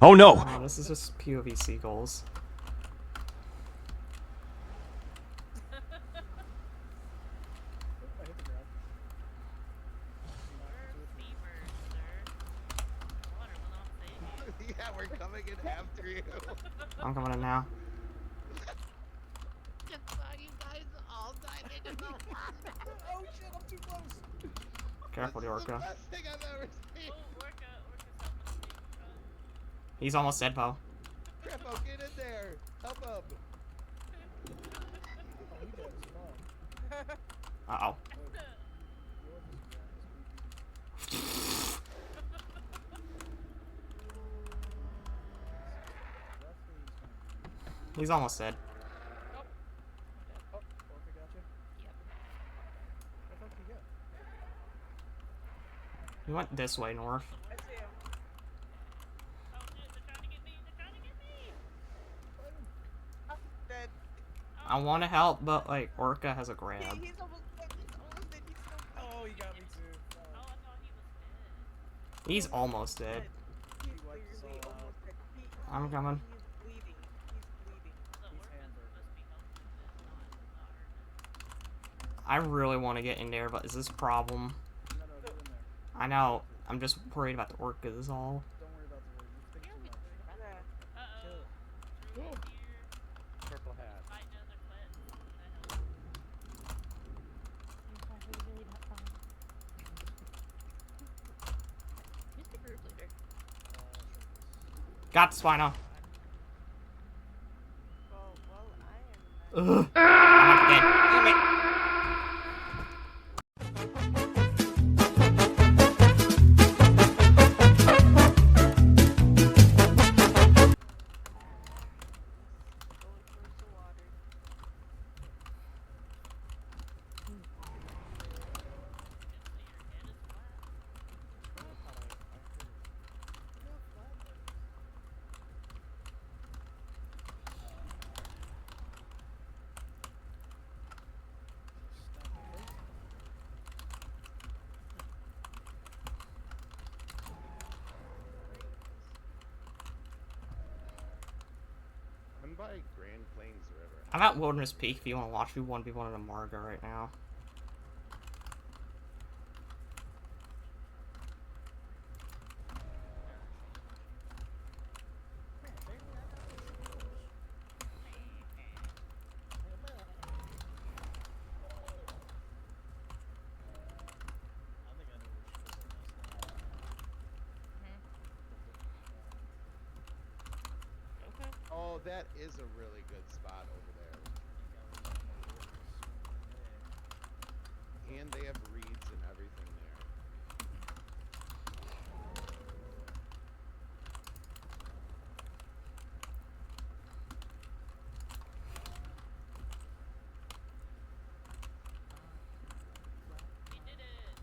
Oh no! Oh, this is just POV seagulls. Yeah, we're coming in after you. I'm coming in now. Just saw you guys all died into the water. Oh shit, I'm too close. Careful, the This is the orca. best thing I've ever seen. Oh, Orca's helping me. Run. He's almost dead, Poe. Grandpa, get in there. Help him. Oh, he dead as fuck. Uh-oh. He's almost dead. Oh, Orca got you? Yep. What the fuck did you get? He went this way, north. I see him. Oh shit, they're trying to get me. They're trying to get me. Oh, dead. I want to help, but, like, Orca has a grab. He's almost dead. He's almost dead. He's so Oh, he got me too. Oh, I thought he was dead. He's almost dead. He's He wiped us literally all out. almost dead. I'm coming. He's bleeding. He's bleeding. The He's Orcas hammered. must be helping this, not hurting. I really want to get in there, but is this a problem? No, get in there. I know. I'm just worried about the Orcas is all. Don't worry about the word. You think too much. Yeah. Uh-oh. Drew is here. Purple hat. Fighting other threats. What the hell? Who's the group leader? Got the Spino. Well, I am. Ugh. I'm dead. Damn it. Going towards the water. I'm by Grand Plains River. I'm at Wilderness Peak if you want to watch me 1v1 in a Marga right now. Okay. Oh, that is a really good spot over there. And they have reeds and everything there. We did it.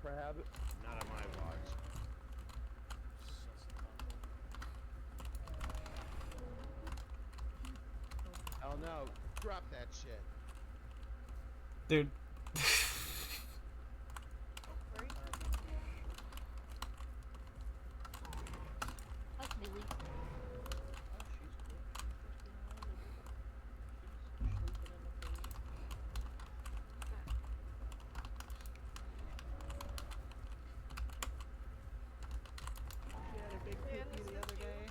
Crab, not on my watch. Oh no, drop that shit. Dude. Where are you? That's Millie. She had a big Yeah, pee the that's other cute. day.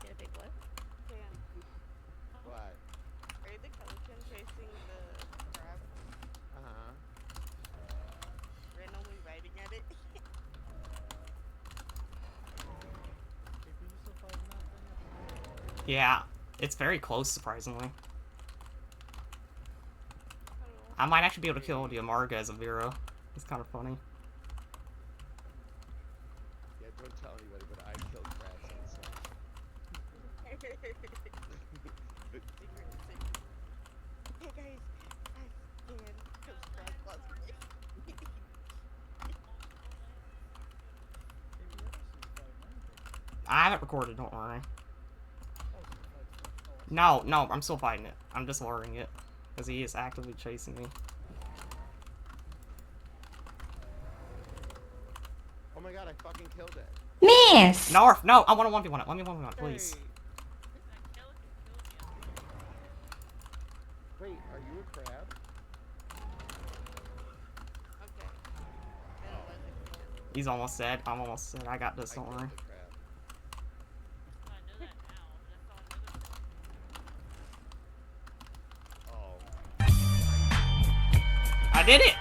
Get a big what? Dan, What? are you the pelican chasing the crab? Uh-huh. Randomly riding at it? Hey, can you still fighting that thing? Yeah. It's very close, surprisingly. I don't know. I might actually be able to kill the Amarga as a Vero. It's kind of funny. Yeah, don't tell anybody, but I killed crabs on stuff. Secret, secret. Hey guys, I can because crab lost me. Hey, the Edison's fighting anything. I haven't recorded, don't worry. Oh, so the fight's still- oh, No, I'm still fighting it. I'm just luring it. Because he is actively chasing me. my god, I fucking killed it. Miss! Narf, no, I want to 1v1 it. Let me 1v1 it, please. Hey, That kill can kill you. Wait, are you a crab? okay. Analyzing plan. He's almost dead. I'm almost dead. I got this, I don't killed worry. the crab. I know that now. That's all I know. Oh. I did it!